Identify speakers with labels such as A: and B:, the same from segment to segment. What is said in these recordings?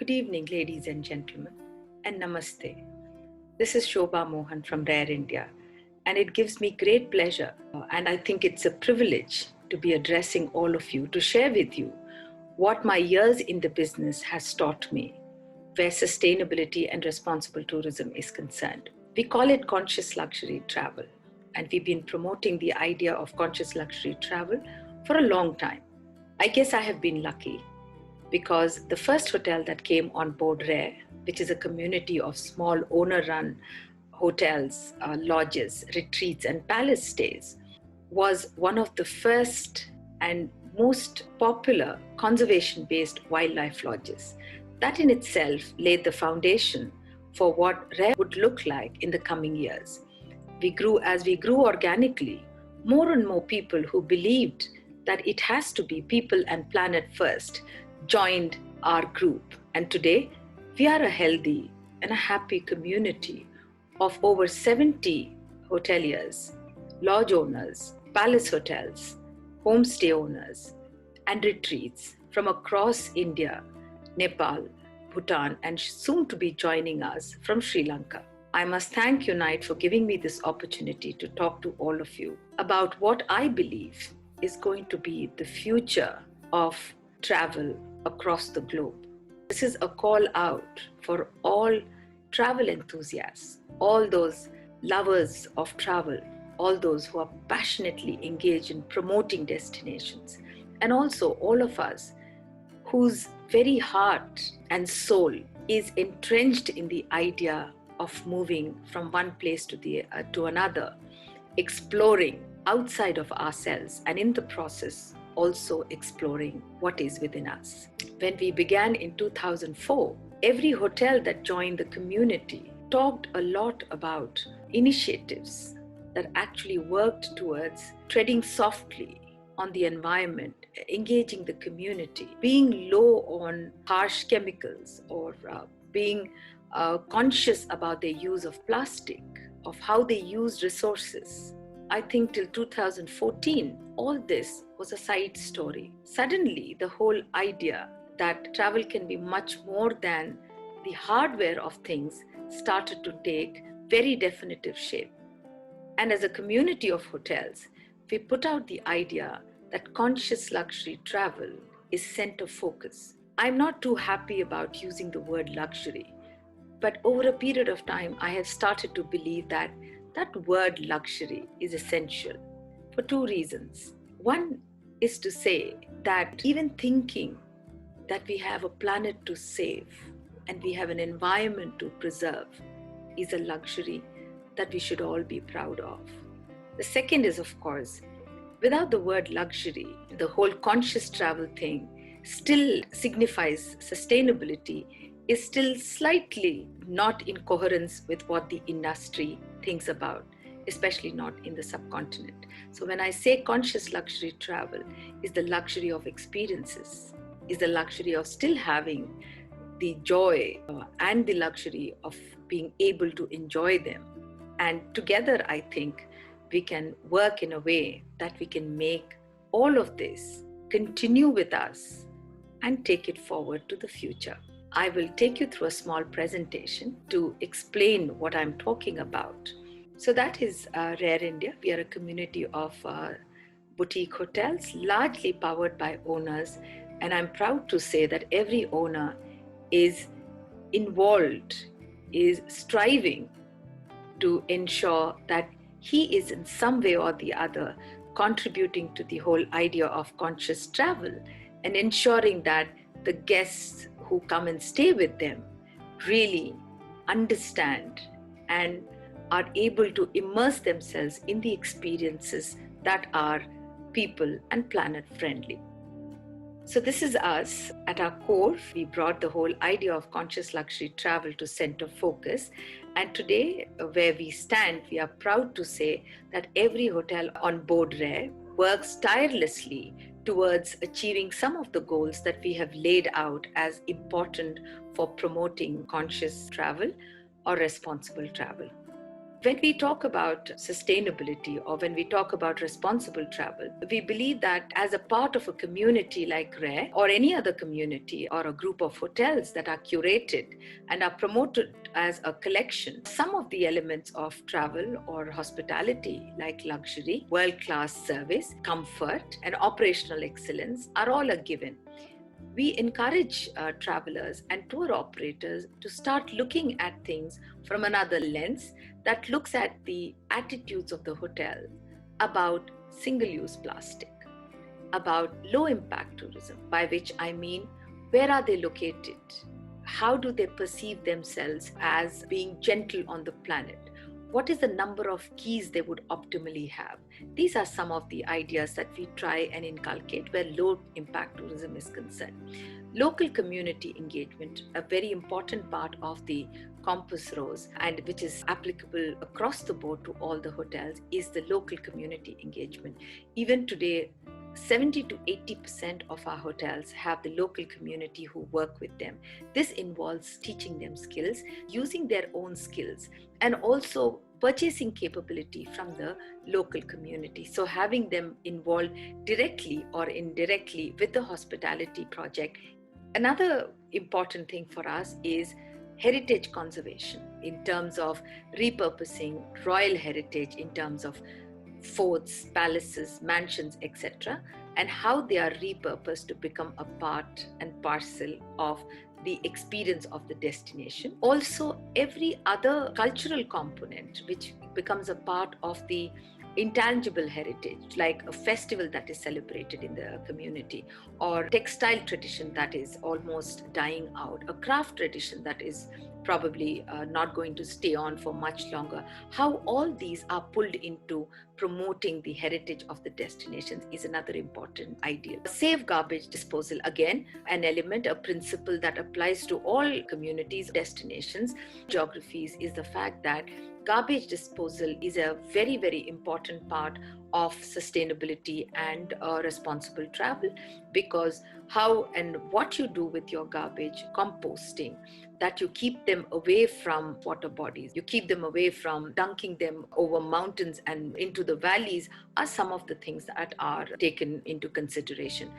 A: Good evening, ladies and gentlemen, and namaste. This is Shoba Mohan from Rare India, and it gives me great pleasure, and I think it's a privilege to be addressing all of you to share with you what my years in the business has taught me, where sustainability and responsible tourism is concerned. We call it conscious luxury travel, and we've been promoting the idea of conscious luxury travel for a long time. I guess I have been lucky because the first hotel that came on board Rare, which is a community of small owner-run hotels, lodges, retreats, and palace stays, was one of the first and most popular conservation-based wildlife lodges. That in itself laid the foundation for what Rare would look like in the coming years. As we grew organically, more and more people who believed that it has to be people and planet first joined our group. And today, we are a healthy and a happy community of over 70 hoteliers, lodge owners, palace hotels, homestay owners, and retreats from across India, Nepal, Bhutan, and soon to be joining us from Sri Lanka. I must thank Unite for giving me this opportunity to talk to all of you about what I believe is going to be the future of travel across the globe. This is a call out for all travel enthusiasts, all those lovers of travel, all those who are passionately engaged in promoting destinations, and also all of us whose very heart and soul is entrenched in the idea of moving from one place to another, exploring outside of ourselves, and in the process also exploring what is within us. When we began in 2004, every hotel that joined the community talked a lot about initiatives that actually worked towards treading softly on the environment, engaging the community, being low on harsh chemicals, or being conscious about their use of plastic, of how they use resources. I think till 2014, all this was a side story. Suddenly, the whole idea that travel can be much more than the hardware of things started to take very definitive shape. And as a community of hotels, we put out the idea that conscious luxury travel is center focus. I'm not too happy about using the word luxury, but over a period of time, I have started to believe that word luxury is essential for two reasons. One is to say that even thinking that we have a planet to save and we have an environment to preserve is a luxury that we should all be proud of. The second is, of course, without the word luxury, the whole conscious travel thing still signifies sustainability, is still slightly not in coherence with what the industry thinks about, especially not in the subcontinent. So when I say conscious luxury travel is the luxury of experiences, is the luxury of still having the joy and the luxury of being able to enjoy them. And together, I think we can work in a way that we can make all of this continue with us and take it forward to the future. I will take you through a small presentation to explain what I'm talking about. So that is Rare India. We are a community of boutique hotels, largely powered by owners. And I'm proud to say that every owner is involved, is striving to ensure that he is in some way or the other contributing to the whole idea of conscious travel and ensuring that the guests who come and stay with them really understand and are able to immerse themselves in the experiences that are people and planet friendly. So this is us. At our core, we brought the whole idea of conscious luxury travel to center focus. And today, where we stand, we are proud to say that every hotel on board Rare works tirelessly towards achieving some of the goals that we have laid out as important for promoting conscious travel or responsible travel. When we talk about sustainability or when we talk about responsible travel, we believe that as a part of a community like RARE or any other community or a group of hotels that are curated and are promoted as a collection, some of the elements of travel or hospitality like luxury, world-class service, comfort, and operational excellence are all a given. We encourage travelers and tour operators to start looking at things from another lens that looks at the attitudes of the hotel about single-use plastic, about low-impact tourism, by which I mean, where are they located? How do they perceive themselves as being gentle on the planet? What is the number of keys they would optimally have? These are some of the ideas that we try and inculcate where low impact tourism is concerned. Local community engagement, a very important part of the compass rose and which is applicable across the board to all the hotels, is the local community engagement. Even today, 70 to 80% of our hotels have the local community who work with them. This involves teaching them skills, using their own skills, and also purchasing capability from the local community. So having them involved directly or indirectly with the hospitality project. Another important thing for us is heritage conservation in terms of repurposing royal heritage in terms of forts, palaces, mansions, etc., and how they are repurposed to become a part and parcel of the experience of the destination. Also, every other cultural component which becomes a part of the intangible heritage, like a festival that is celebrated in the community, or textile tradition that is almost dying out, a craft tradition that is probably not going to stay on for much longer. How all these are pulled into promoting the heritage of the destinations is another important ideal. Safe garbage disposal, again, an element, a principle that applies to all communities, destinations, geographies, is the fact that garbage disposal is a very, very important part of sustainability and responsible travel, because how and what you do with your garbage, composting, that you keep them away from water bodies, you keep them away from dunking them over mountains and into the valleys, are some of the things that are taken into consideration.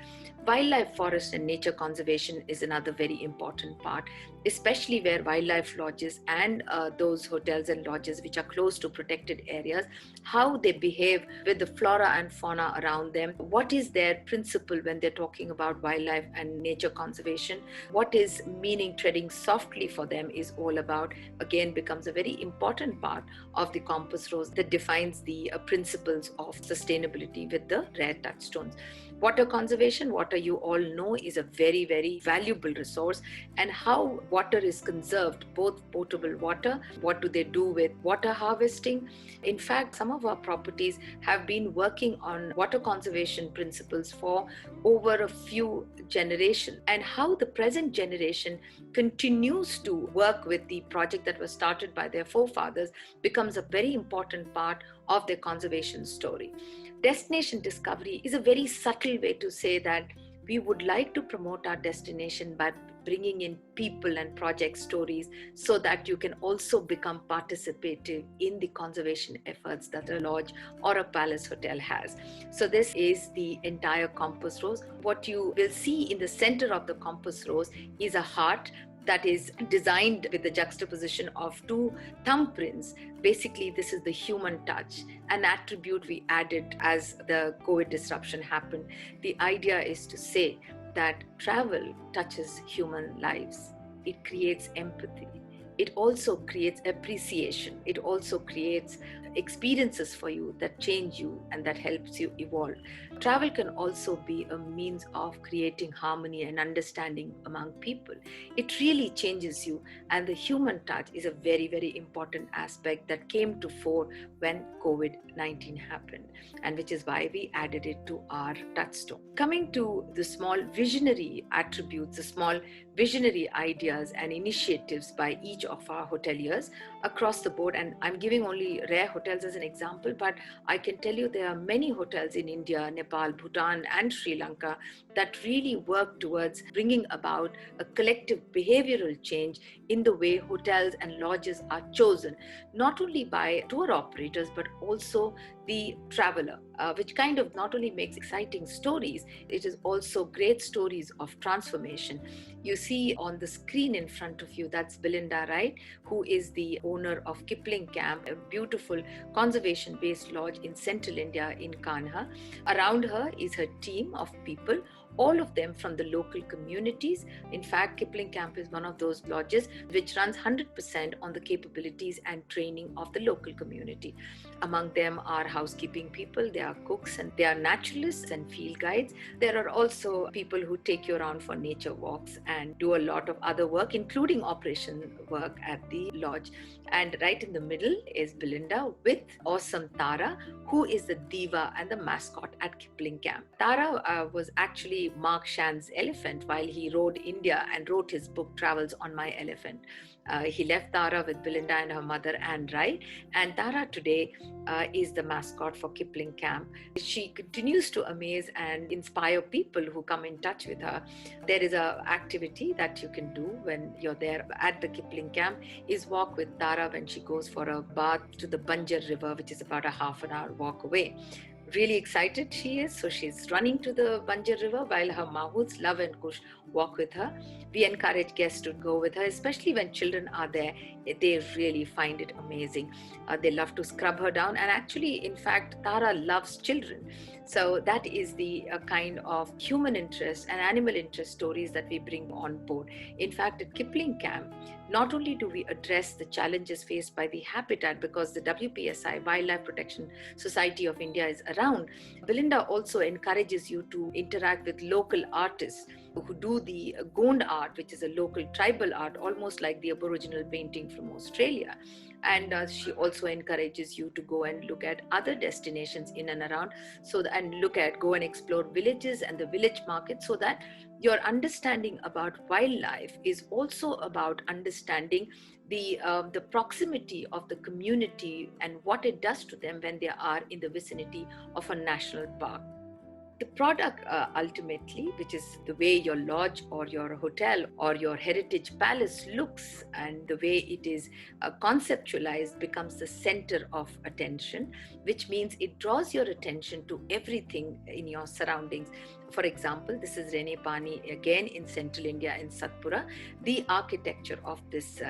A: Wildlife, forest, and nature conservation is another very important part, especially where wildlife lodges and those hotels and lodges which are close to protected areas, how they behave with the flora and fauna around them. What is their principle when they're talking about wildlife and nature conservation? What is meaning treading softly for them is all about, again, becomes a very important part of the compass rose that defines the principles of sustainability with the rare touchstones. Water conservation, water you all know is a very, very valuable resource, and how water is conserved, both potable water, what do they do with water harvesting. In fact, some of our properties have been working on water conservation principles for over a few generations, and how the present generation continues to work with the project that was started by their forefathers becomes a very important part of their conservation story. Destination discovery is a very subtle way to say that we would like to promote our destination by bringing in people and project stories so that you can also become participative in the conservation efforts that a lodge or a palace hotel has. So this is the entire compass rose. What you will see in the center of the compass rose is a heart that is designed with the juxtaposition of two thumbprints. Basically, this is the human touch, an attribute we added as the COVID disruption happened. The idea is to say that travel touches human lives. It creates empathy. It also creates appreciation. It also creates experiences for you that change you and that helps you evolve. Travel can also be a means of creating harmony and understanding among people. It really changes you, and the human touch is a very, very important aspect that came to fore when COVID-19 happened, and which is why we added it to our touchstone. Coming to the small visionary attributes, the small visionary ideas and initiatives by each of our hoteliers across the board. And I'm giving only rare hotels as an example, but I can tell you there are many hotels in India, Nepal, Bhutan, and Sri Lanka that really work towards bringing about a collective behavioral change in the way hotels and lodges are chosen, not only by tour operators, but also the traveler, which kind of not only makes exciting stories, it is also great stories of transformation. You see on the screen in front of you, that's Belinda, right? Who is the owner of Kipling Camp, a beautiful conservation-based lodge in central India in Kanha. Around her is her team of people, all of them from the local communities. In fact, Kipling Camp is one of those lodges which runs 100% on the capabilities and training of the local community. Among them are housekeeping people, there are cooks, and there are naturalists and field guides. There are also people who take you around for nature walks and do a lot of other work, including operation work at the lodge. And right in the middle is Belinda with awesome Tara, who is the diva and the mascot at Kipling Camp. Tara was actually Mark Shan's elephant while he rode India and wrote his book Travels on My Elephant. He left Tara with Belinda and her mother Anne Wright, and Tara today is the mascot for Kipling Camp. She continues to amaze and inspire people who come in touch with her. There is an activity that you can do when you're there at the Kipling Camp is walk with Tara when she goes for a bath to the Banjar River, which is about a half an hour walk away. Really excited she is, so she's running to the Banjar River while her mahouts, Love and Kush, walk with her. We encourage guests to go with her, especially when children are there. They really find it amazing. They love to scrub her down, and actually, in fact, Tara loves children. So that is the kind of human interest and animal interest stories that we bring on board. In fact, at Kipling Camp, not only do we address the challenges faced by the habitat, because the WPSI, Wildlife Protection Society of India, is around, Belinda also encourages you to interact with local artists who do the Gond art, which is a local tribal art, almost like the Aboriginal painting from Australia. And she also encourages you to go and look at other destinations in and around, go and explore villages and the village market, so that your understanding about wildlife is also about understanding the proximity of the community and what it does to them when they are in the vicinity of a national park. The product ultimately, which is the way your lodge or your hotel or your heritage palace looks and the way it is conceptualized, becomes the center of attention, which means it draws your attention to everything in your surroundings. For example, this is Rene Pani again in central India in Satpura. The architecture of this,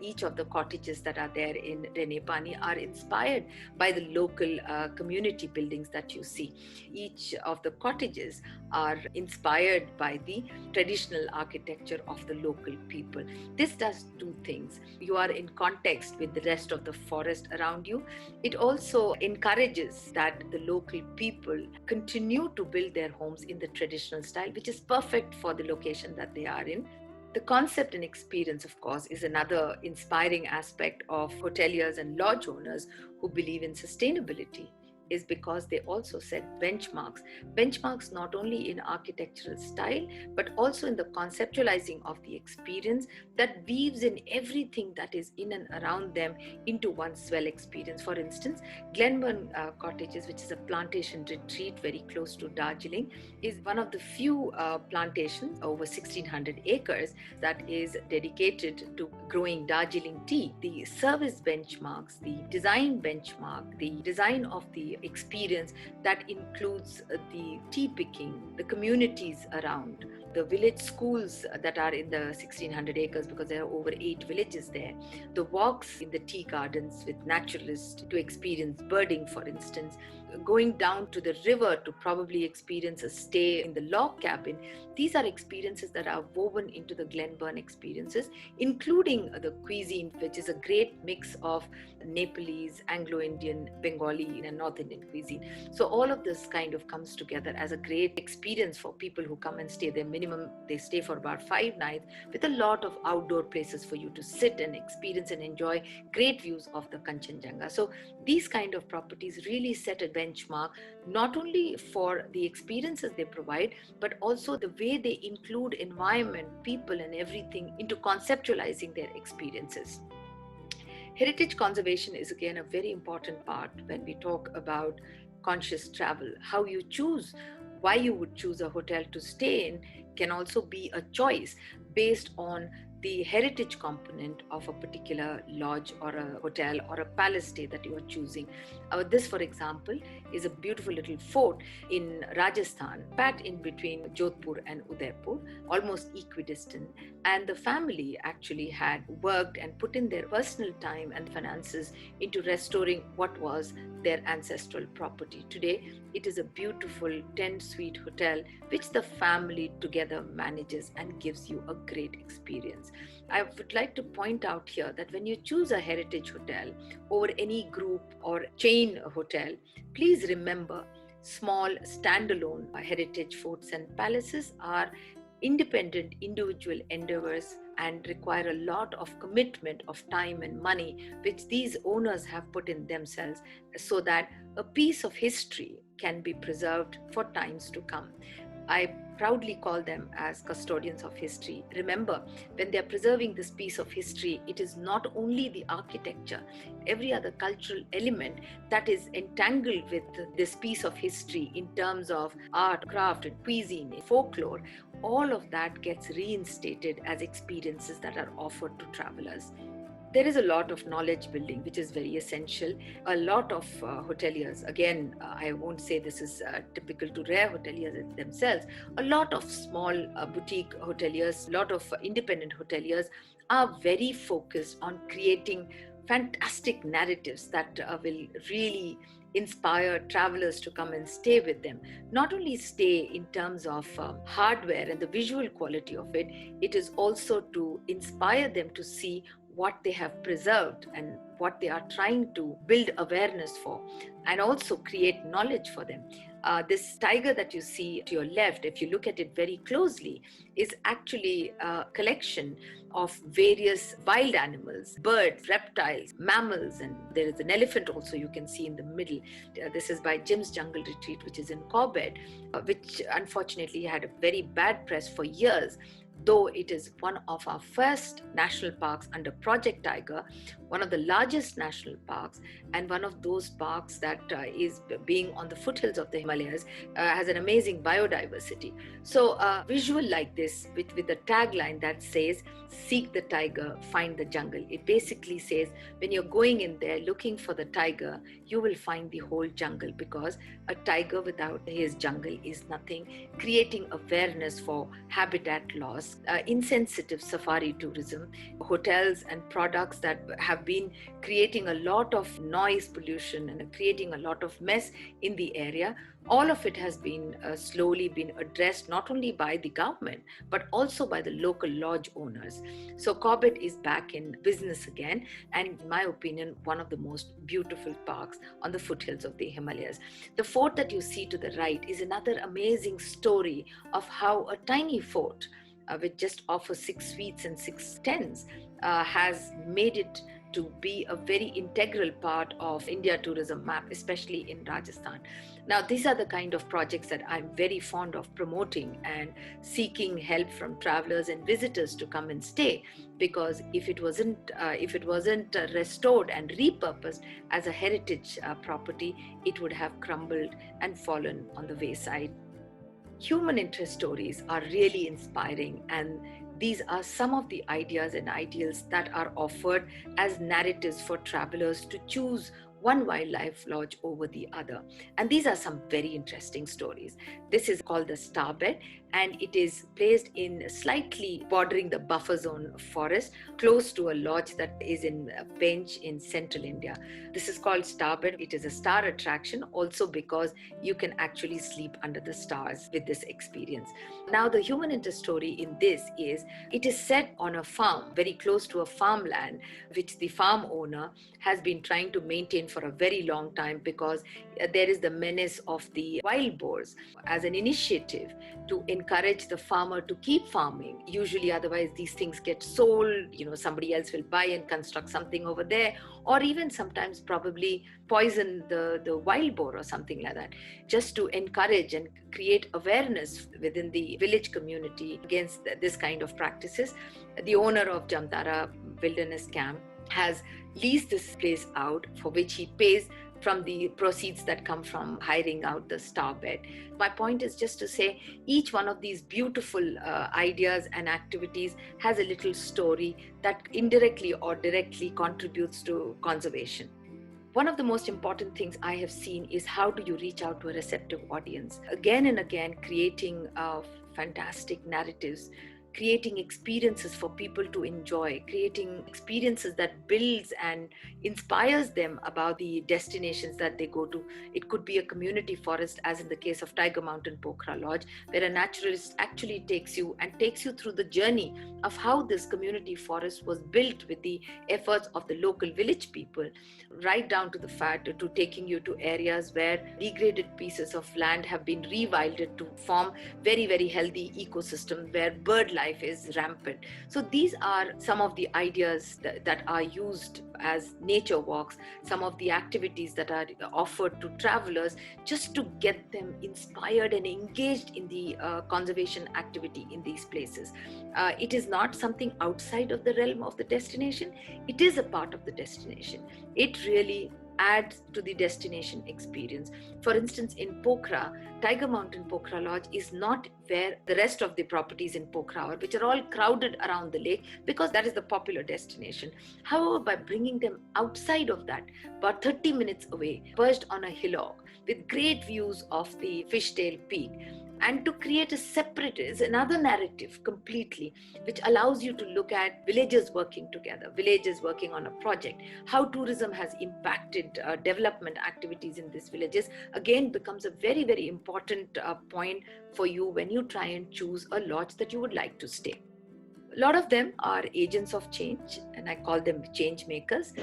A: each of the cottages that are there in Rene Pani are inspired by the local community buildings that you see. Each of the cottages are inspired by the traditional architecture of the local people. This does two things. You are in context with the rest of the forest around you. It also encourages that the local people continue to build their homes in the traditional style, which is perfect for the location that they are in. The concept and experience, of course, is another inspiring aspect of hoteliers and lodge owners who believe in sustainability, is because they also set benchmarks not only in architectural style, but also in the conceptualizing of the experience that weaves in everything that is in and around them into one swell experience. For instance, Glenburn Cottages, which is a plantation retreat very close to Darjeeling, is one of the few plantations over 1600 acres that is dedicated to growing Darjeeling tea. The service benchmarks, the design benchmark, the design of the experience that includes the tea picking, the communities around, the village schools that are in the 1600 acres, because there are over 8 villages there, the walks in the tea gardens with naturalists to experience birding, for instance, going down to the river to probably experience a stay in the log cabin. These are experiences that are woven into the Glenburn experiences, including the cuisine, which is a great mix of Nepalese, Anglo-Indian, Bengali, and North Indian cuisine. So all of this kind of comes together as a great experience for people who come and stay there minimum they stay for about 5 nights, with a lot of outdoor places for you to sit and experience and enjoy great views of the Kanchenjunga. So these kind of properties really set a benchmark, not only for the experiences they provide, but also the way they include environment, people, and everything into conceptualizing their experiences. Heritage conservation is again a very important part when we talk about conscious travel. How you choose, why you would choose a hotel to stay in can also be a choice based on the heritage component of a particular lodge or a hotel or a palace stay that you are choosing. This, for example, is a beautiful little fort in Rajasthan, pat in between Jodhpur and Udaipur, almost equidistant. And the family actually had worked and put in their personal time and finances into restoring what was their ancestral property. Today, it is a beautiful 10-suite hotel which the family together manages and gives you a great experience. I would like to point out here that when you choose a heritage hotel over any group or chain hotel, please remember small standalone heritage forts and palaces are independent individual endeavors and require a lot of commitment of time and money, which these owners have put in themselves so that a piece of history can be preserved for times to come. I proudly call them as custodians of history. Remember, when they are preserving this piece of history, it is not only the architecture, every other cultural element that is entangled with this piece of history in terms of art, craft, and cuisine, folklore. All of that gets reinstated as experiences that are offered to travelers. There is a lot of knowledge building, which is very essential. A lot of hoteliers, again, I won't say this is typical to rare hoteliers themselves, a lot of small boutique hoteliers, a lot of independent hoteliers are very focused on creating fantastic narratives that will really inspire travelers to come and stay with them. Not only stay in terms of hardware and the visual quality of it, it is also to inspire them to see what they have preserved and what they are trying to build awareness for, and also create knowledge for them. This tiger that you see to your left, if you look at it very closely, is actually a collection of various wild animals, birds, reptiles, mammals, and there is an elephant also you can see in the middle. This is by Jim's Jungle Retreat, which is in Corbett, which unfortunately had a very bad press for years. Though it is one of our first national parks under Project Tiger, one of the largest national parks, and one of those parks that is being on the foothills of the Himalayas, has an amazing biodiversity. So a visual like this with a tagline that says, "Seek the tiger, find the jungle." It basically says when you're going in there looking for the tiger, you will find the whole jungle, because a tiger without his jungle is nothing. Creating awareness for habitat loss, insensitive safari tourism, hotels and products that have been creating a lot of noise pollution and creating a lot of mess in the area. All of it has been slowly been addressed, not only by the government, but also by the local lodge owners. So Corbett is back in business again, and in my opinion, one of the most beautiful parks on the foothills of the Himalayas. The fort that you see to the right is another amazing story of how a tiny fort, which just offers 6 suites and 6 tents, has made it to be a very integral part of India tourism map, especially in Rajasthan. Now, these are the kind of projects that I'm very fond of promoting and seeking help from travelers and visitors to come and stay, because if it wasn't restored and repurposed as a heritage property, it would have crumbled and fallen on the wayside. Human interest stories are really inspiring, and these are some of the ideas and ideals that are offered as narratives for travelers to choose one wildlife lodge over the other. And these are some very interesting stories. This is called the Starbed, and it is placed in slightly bordering the buffer zone forest, close to a lodge that is in Pench in central India. This is called Starbed. It is a star attraction also because you can actually sleep under the stars with this experience. Now, the human interest story in this is, it is set on a farm, very close to a farmland, which the farm owner has been trying to maintain for a very long time because there is the menace of the wild boars. As an initiative to encourage the farmer to keep farming, usually otherwise these things get sold, somebody else will buy and construct something over there, or even sometimes probably poison the wild boar or something like that, just to encourage and create awareness within the village community against this kind of practices. The owner of Jamtara Wilderness Camp has leased this place out, for which he pays from the proceeds that come from hiring out the star bed. My point is just to say each one of these beautiful ideas and activities has a little story that indirectly or directly contributes to conservation. One of the most important things I have seen is how do you reach out to a receptive audience? Again and again, creating fantastic narratives, creating experiences for people to enjoy, creating experiences that builds and inspires them about the destinations that they go to. It could be a community forest, as in the case of Tiger Mountain Pokhara Lodge, where a naturalist actually takes you through the journey of how this community forest was built with the efforts of the local village people, right down to the fact to taking you to areas where degraded pieces of land have been rewilded to form very, very healthy ecosystem where bird life is rampant. So these are some of the ideas that are used as nature walks, some of the activities that are offered to travelers just to get them inspired and engaged in the conservation activity in these places. It is not something outside of the realm of the destination. It is a part of the destination. It really adds to the destination experience. For instance, in Pokhara, Tiger Mountain Pokhara Lodge is not where the rest of the properties in Pokhara are, which are all crowded around the lake, because that is the popular destination. However, by bringing them outside of that, about 30 minutes away, perched on a hillock with great views of the Fishtail Peak, and to create a separate, is another narrative completely, which allows you to look at villagers working together, villagers working on a project, how tourism has impacted development activities in these villages, again becomes a very, very important point for you when you try and choose a lodge that you would like to stay. A lot of them are agents of change, and I call them change makers.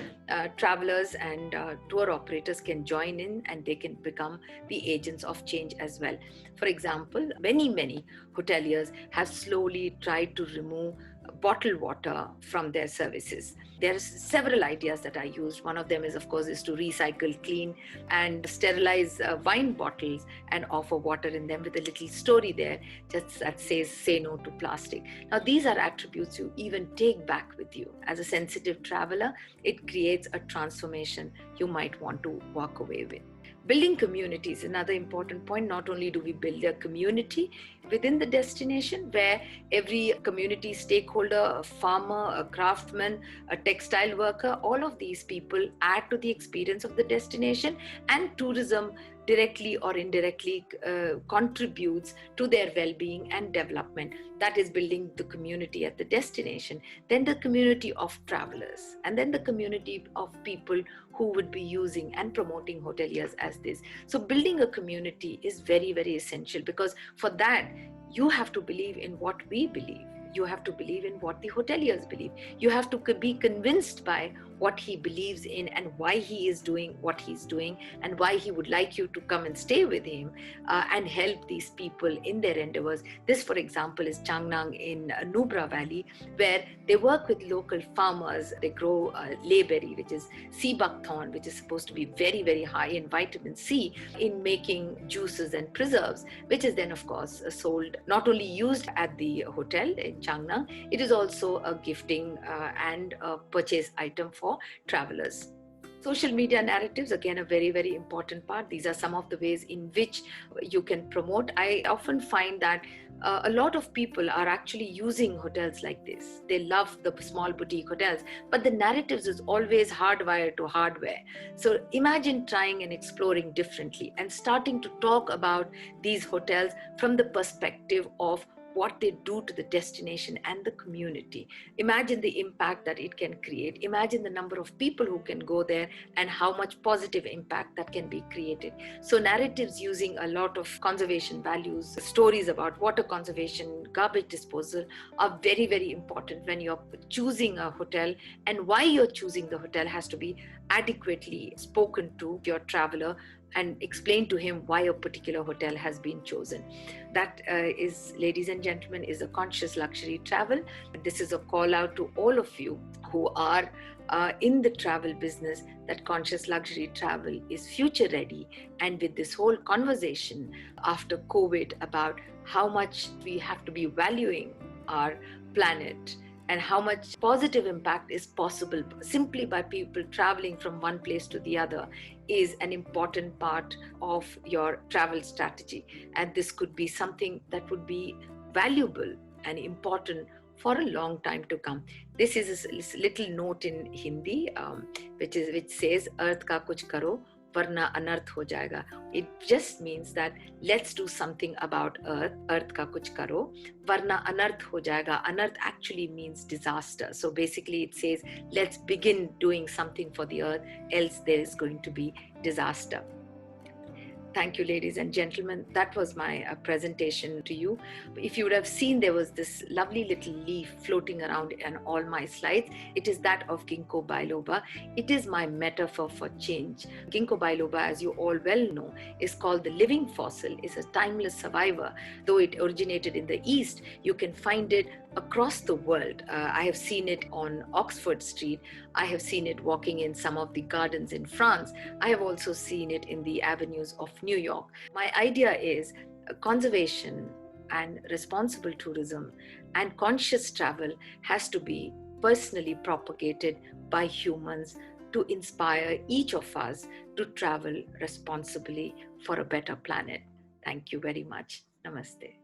A: Travelers and tour operators can join in, and they can become the agents of change as well. For example, many hoteliers have slowly tried to remove bottled water from their services. There are several ideas that I used. One of them is, of course, is to recycle, clean and sterilize wine bottles and offer water in them with a little story there just that says, say no to plastic. Now, these are attributes you even take back with you. As a sensitive traveler, it creates a transformation you might want to walk away with. Building communities is another important point. Not only do we build a community within the destination where every community stakeholder, a farmer, a craftsman, a textile worker, all of these people add to the experience of the destination, and tourism directly or indirectly contributes to their well-being and development. That is building the community at the destination. Then the community of travelers, and then the community of people who would be using and promoting hoteliers as this. So building a community is very, very essential, because for that, you have to believe in what we believe. You have to believe in what the hoteliers believe. You have to be convinced by what he believes in and why he is doing what he's doing, and why he would like you to come and stay with him and help these people in their endeavors. This, for example, is Changnang in Nubra Valley, where they work with local farmers. They grow layberry, which is sea buckthorn, which is supposed to be very, very high in vitamin C, in making juices and preserves, which is then, of course, sold, not only used at the hotel in Changnang, it is also a gifting and a purchase item for travelers. Social media narratives, again, a very, very important part. These are some of the ways in which you can promote. I often find that a lot of people are actually using hotels like this. They love the small boutique hotels, but the narratives is always hardwired to hardware. So imagine trying and exploring differently and starting to talk about these hotels from the perspective of what they do to the destination and the community. Imagine the impact that it can create. Imagine the number of people who can go there and how much positive impact that can be created. So narratives using a lot of conservation values, stories about water conservation, garbage disposal are very, very important when you're choosing a hotel, and why you're choosing the hotel has to be adequately spoken to your traveler and explain to him why a particular hotel has been chosen. That is, ladies and gentlemen, is a conscious luxury travel. This is a call out to all of you who are in the travel business, that conscious luxury travel is future ready. And with this whole conversation after COVID about how much we have to be valuing our planet and how much positive impact is possible simply by people traveling from one place to the other, is an important part of your travel strategy. And this could be something that would be valuable and important for a long time to come. This is a little note in Hindi, which says, "Earth ka kuch karo, varna anarth ho jayega." It just means that let's do something about earth ka kuch karo, varna anarth ho jayega. Anarth actually means disaster. So basically it says, let's begin doing something for the earth, else there is going to be disaster. Thank you, ladies and gentlemen. That was my presentation to you. If you would have seen, there was this lovely little leaf floating around in all my slides. It is that of ginkgo biloba. It is my metaphor for change. Ginkgo biloba, as you all well know, is called the living fossil, is a timeless survivor. Though it originated in the East, you can find it across the world. I have seen it on Oxford Street. I have seen it walking in some of the gardens in France. I have also seen it in the avenues of New York. My idea is conservation and responsible tourism and conscious travel has to be personally propagated by humans to inspire each of us to travel responsibly for a better planet. Thank you very much. Namaste.